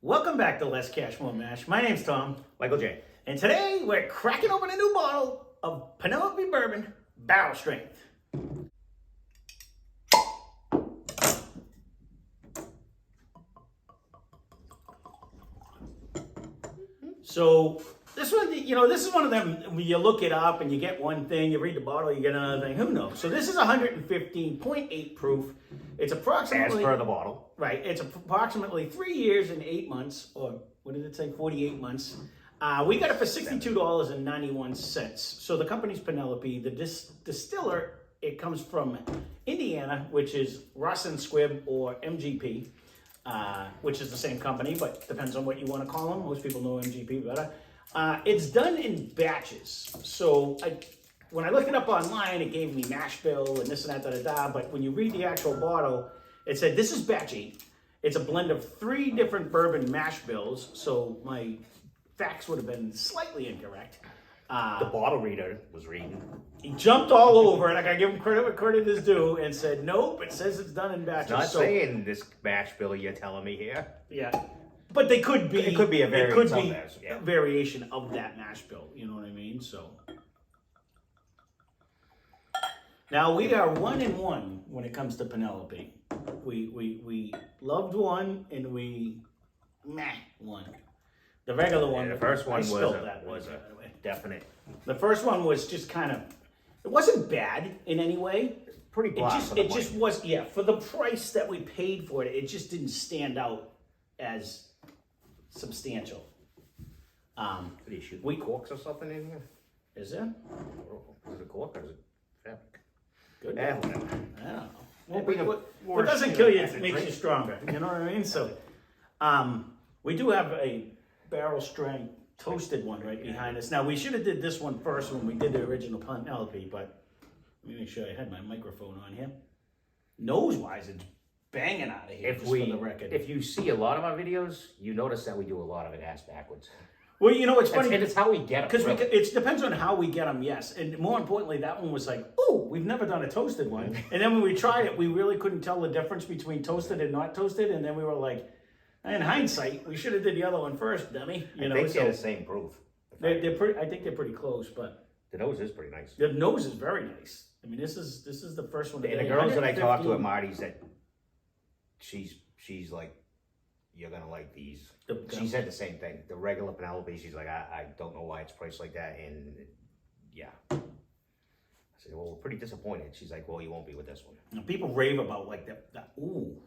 Welcome back to Less Cash, More Mash. My name's Tom, Michael J. and today we're cracking open a new bottle of Penelope Bourbon Barrel Strength. So this one, this is one of them, when you look it up and you get one thing, you read the bottle, you get another thing, who knows? So this is 115.8 proof. It's approximately... As per the bottle. Right, it's approximately 3 years and 8 months, or what did it say, 48 months. We got it for $62.91. So the company's Penelope. The distiller, it comes from Indiana, which is Russ and Squibb, or MGP, which is the same company, but depends on what you want to call them. Most people know MGP better. It's done in batches. So when I looked it up online, it gave me mash bill and this and that, da-da-da. But when you read the actual bottle, it said this is batch 8. It's a blend of 3 different bourbon mash bills. So my facts would have been slightly incorrect. The bottle reader was reading. He jumped all over it. I gotta give him credit where credit is due, and said, nope, it says it's done in batches. Not saying this mash bill you're telling me here. Yeah. But they could be. It could be a variation. A variation of that mash bill. You know what I mean? So now we are 1-1 when it comes to Penelope. We loved one and we one. The regular one. Yeah, the first one was a definite. The first one was just kind of. It wasn't bad in any way. Pretty blah. It just was, yeah, for the price that we paid for it, it just didn't stand out as substantial. Did he shoot corks or something in here? Is there? Is it cork or is it fabric? Good. Yeah, whatever. I don't know. What doesn't kill you makes you stronger. You know what I mean? So, we do have a barrel strength toasted one right behind us. Now, we should have did this one first when we did the original Penelope, but let me make sure I had my microphone on here. Nose-wise, it's banging out of here, for the record. If you see a lot of our videos, you notice that we do a lot of it ass backwards. Well, you know, it's funny. And it's how we get them. Because it depends on how we get them, yes. And more importantly, that one was like, oh, we've never done a toasted one. And then when we tried it, we really couldn't tell the difference between toasted and not toasted. And then we were like, in hindsight, we should have did the other one first, dummy. I think they're the same proof. They're pretty. I think they're pretty close, but the nose is pretty nice. The nose is very nice. I mean, this is the first one. And the girls that I talked to at Marty's, that she's like, you're gonna like these. She said the same thing. The regular Penelope, she's like, I don't know why it's priced like that, and yeah. I said, well, we're pretty disappointed. She's like, well, you won't be with this one. Now, people rave about like that. Ooh,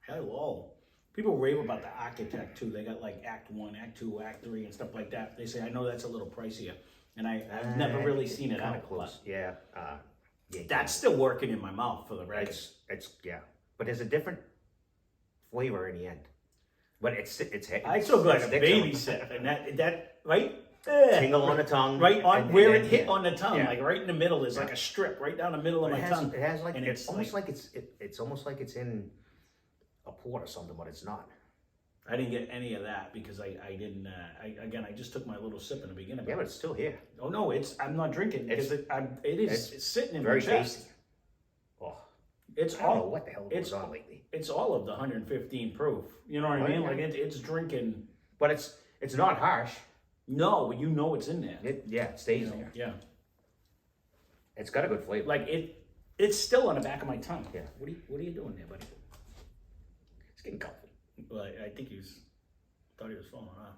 hello. People rave about the architect too. They got like Act 1, Act 2, Act 3, and stuff like that. They say, I know that's a little pricier, and I've never really seen it kind out. Of close. Yeah. That's still working in my mouth for the record. It's but there's a different flavor in the end. But it's I still got a baby sip, and that right. Tingle on the tongue, right on where it hit on the tongue, like right in the middle is like a strip right down the middle of my tongue. It has like, and it's almost like it's almost like it's in a port or something, but it's not. I didn't get any of that because I didn't. I just took my little sip in the beginning. Yeah, but it's still here. Oh no, I'm not drinking because it's sitting in very my chest. tasty. Oh, it's I don't know what the hell goes on lately. It's all of the 115 proof. You know what I mean? Like it's drinking, but it's not harsh. No, you know it's in there. It stays there. Yeah, it's got a good flavor. Like it's still on the back of my tongue. Yeah. What are you doing there, buddy? It's getting comfy. Well, I think thought he was falling off.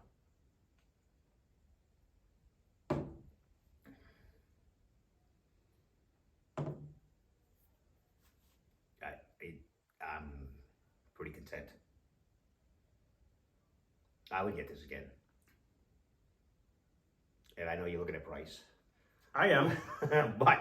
I'm pretty content. I would get this again. And I know you're looking at price. I am. But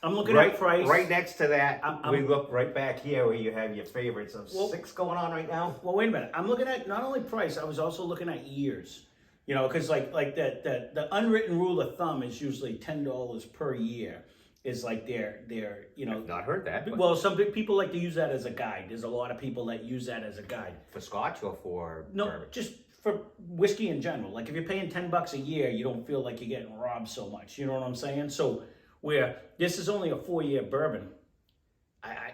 I'm looking at price. Right next to that, we look right back here where you have your favorites of 6 going on right now. Well, wait a minute. I'm looking at not only price, I was also looking at years. You know, because like the unwritten rule of thumb is usually $10 per year. Is like their I've not heard that. But well, some people like to use that as a guide. There's a lot of people that use that as a guide. For Scotch or for bourbon? Just for whiskey in general. Like if you're paying $10 a year, you don't feel like you're getting robbed so much. You know what I'm saying? So where this is only a 4-year bourbon,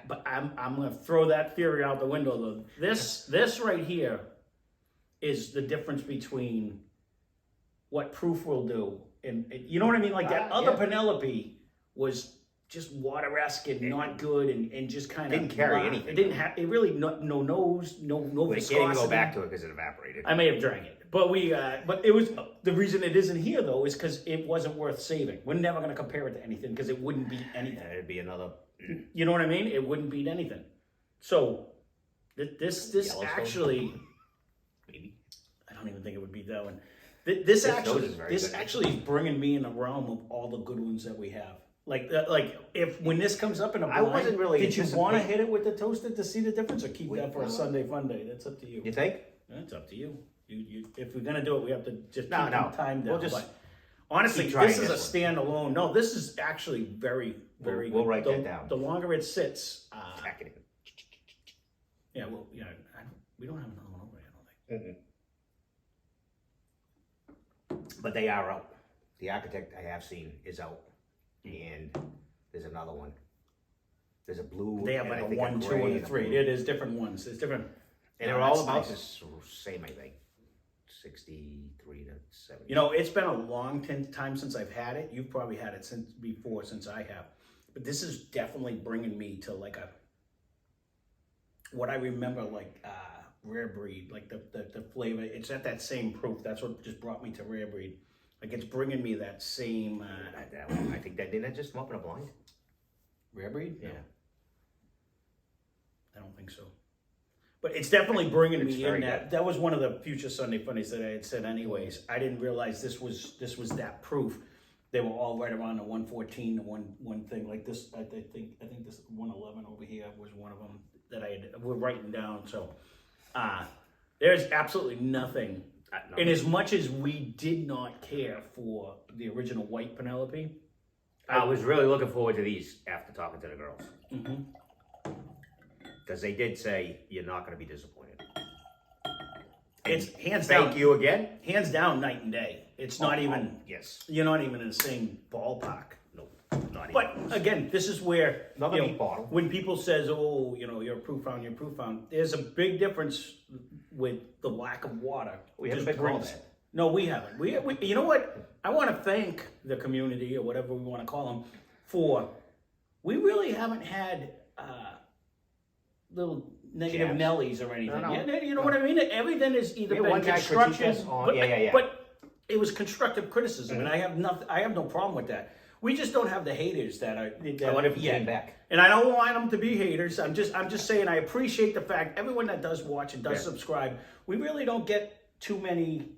but I'm gonna throw that theory out the window though. This right here is the difference between what proof will do. And you know what I mean? Like that other Penelope was just water-esque and not good and just kind of didn't carry anything. It didn't have, it really, no nose, no We viscosity. can't even go back to it because it evaporated. I may have drank it. But but it was, the reason it isn't here though is because it wasn't worth saving. We're never going to compare it to anything because it wouldn't beat anything. It'd be another. You know what I mean? It wouldn't beat anything. So this actually, Maybe. I don't even think it would beat that one. This actually good. actually is bringing me in the realm of all the good ones that we have. Like if when this comes up in a blind, I wasn't really. did you want to hit it with the toasted to see the difference, or keep that for a no. Sunday fun day? That's up to you. You think? That's up to you. You if we're gonna do it, we have to just No, keep no. time down. We'll just but honestly, keep trying this is a this standalone. No, this is actually very, very. We'll good. write that down. The longer it sits, Tack it yeah, well, yeah, we don't have another one over here, I don't think. But they are out. The architect I have seen is out, and there's another one. There's a blue. They have and like I a think 1, 2, gray and a 3. blue. It is different ones. It's different. And No, they're all that's about nice. the same, I think. 63 to 70. You know, it's been a long time since I've had it. You've probably had it since I have. But this is definitely bringing me to like what I remember like rare breed, like the flavor. It's at that same proof. That's what just brought me to rare breed. Like it's bringing me that same That one, I think didn't that just come up in a blind? rare breed. Yeah. I don't think so. But it's definitely bringing It's me very in that. That was one of the future Sunday funnies that I had said anyways. I didn't realize this was that proof. They were all right around the 114, the one thing like this. I think this 111 over here was one of them that we're writing down. So there's absolutely nothing. And as much as we did not care for the original white Penelope, I was really looking forward to these after talking to the girls. Because they did say you're not going to be disappointed. it's hands down. Thank you again. Hands down, night and day. It's not even. Yes. You're not even in the same ballpark. No. Not But even. again, this is where Another meat bottle. when people says, "Oh, you're a proof found, you're a proof found," there's a big difference with the lack of water. We haven't Just been called brings- that. No, we haven't. We you know what? I want to thank the community or whatever we want to call them for. We really haven't had little negative Jabs. Nellies or anything. No. You know what I mean? Everything is either Yeah, been one guy construction. critiqued us on- But, yeah. but it was constructive criticism, and I have no problem with that. We just don't have the haters that are. I wonder if he came back. And I don't want them to be haters. I'm just saying I appreciate the fact everyone that does watch and does subscribe. We really don't get too many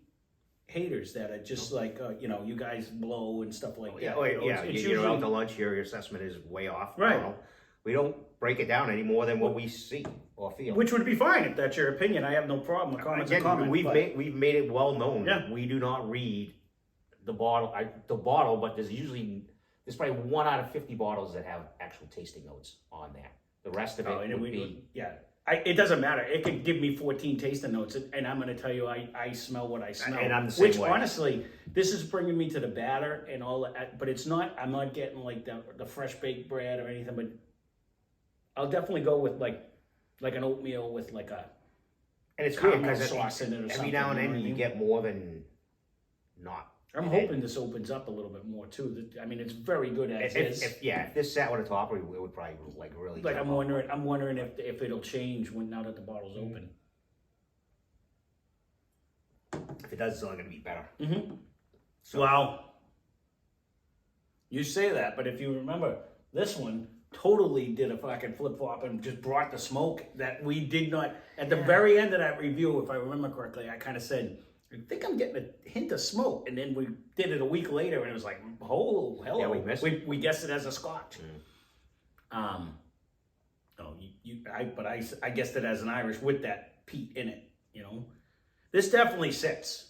haters that are just like you guys blow and stuff like that. It's You're usually out to lunch. Your assessment is way off. Right. You know? We don't break it down any more than what we see or feel. which would be fine if that's your opinion. I have no problem. A comment's a Again, comment. we've but- made it well known. Yeah. We do not read the bottle. But there's probably 1 out of 50 bottles that have actual tasting notes on there. The rest of it would be. It doesn't matter. It could give me 14 tasting notes, and I'm going to tell you, I smell what I smell. And I'm the same Which, way. honestly, this is bringing me to the batter and all that. But it's not. I'm not getting like the fresh baked bread or anything. But I'll definitely go with like an oatmeal with like a. And it's weird caramel because sauce in it or every something, now and you know then what I you mean? get more than not. I'm hoping this opens up a little bit more too. I mean, it's very good as is. If this sat on the top, it would probably like really. Like jump I'm up. wondering if it'll change now that the bottle's open. If it does, it's only going to be better. Well, you say that, but if you remember, this one totally did a fucking flip flop and just brought the smoke that we did not. At the very end of that review, if I remember correctly, I kind of said, "I think I'm getting a hint of smoke," and then we did it a week later, and it was like, "Oh, hello!" Yeah, we missed it. We guessed it as a Scotch. I guessed it as an Irish with that peat in it. This definitely sits.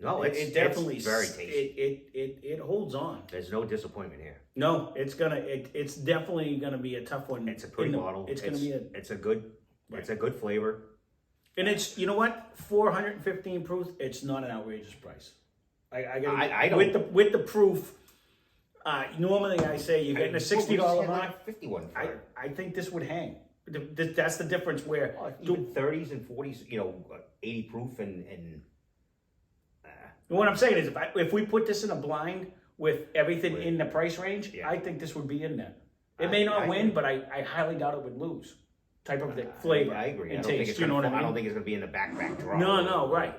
No, It definitely it's very tasty. It holds on. There's no disappointment here. No, it's definitely gonna be a tough one. It's a pretty bottle. It's gonna be It's a good flavor. and it's, you know what, 415 proof. It's not an outrageous price. I don't with the proof. Normally I say you're getting a $60 mark. 51. I think this would hang. That's the difference where. Even 30s and 40s, 80 proof and What I'm saying is, if we put this in a blind with everything in the price range, Yeah. I think this would be in there. It may not win, but I highly doubt it would lose. Type of the flavor. I agree. And I don't think taste. it's You know what I I mean? don't think it's gonna be in the back drawer. No, right.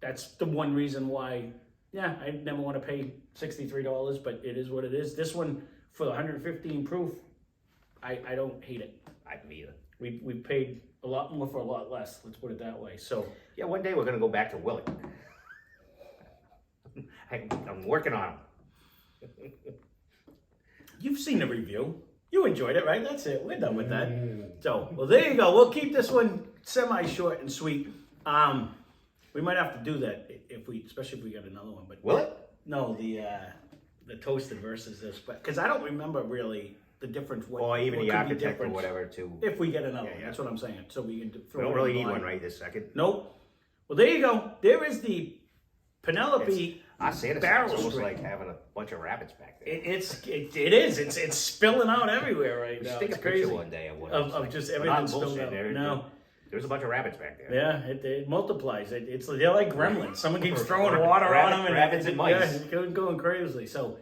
That's the one reason why. Yeah, I never want to pay $63, but it is what it is. This one for the 115 proof, I don't hate it. I don't either. We paid a lot more for a lot less. Let's put it that way. So Yeah, one day we're gonna go back to Willie. I'm working on him. you've seen the review. You enjoyed it, right? That's it. We're done with that. So, well, there you go. We'll keep this one semi-short and sweet. We might have to do that especially if we get another one. But Will it? no, the toasted versus this, but because I don't remember really the difference. Or even what the could be architect or different whatever too. if we get another one. Yeah. That's what I'm saying. So we can We throw. don't it really in need line. one right this second. Nope. Well, there you go. There is the Penelope. Our Santa Barrel It's almost straight. like having a bunch of rabbits back there. It is. It's spilling out everywhere right We now. should take It's a picture crazy. one day of what Of just everything spilled out. No. There's a bunch of rabbits back there. Yeah, it multiplies. They're like gremlins. Someone keeps throwing water on them, and rabbits and mice. Yeah, it's going crazy. So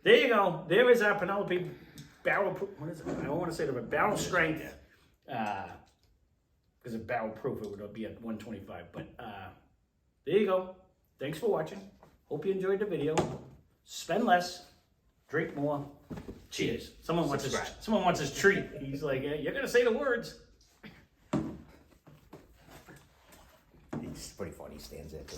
there you go. There is our Penelope barrel. What is it? I don't want to say the barrel strength. Because of barrel proof, it would be at 125. But there you go. Thanks for watching. Hope you enjoyed the video. Spend less, drink more. Cheers. Someone wants his treat. He's like, yeah, you're gonna say the words. It's pretty funny. He stands there too.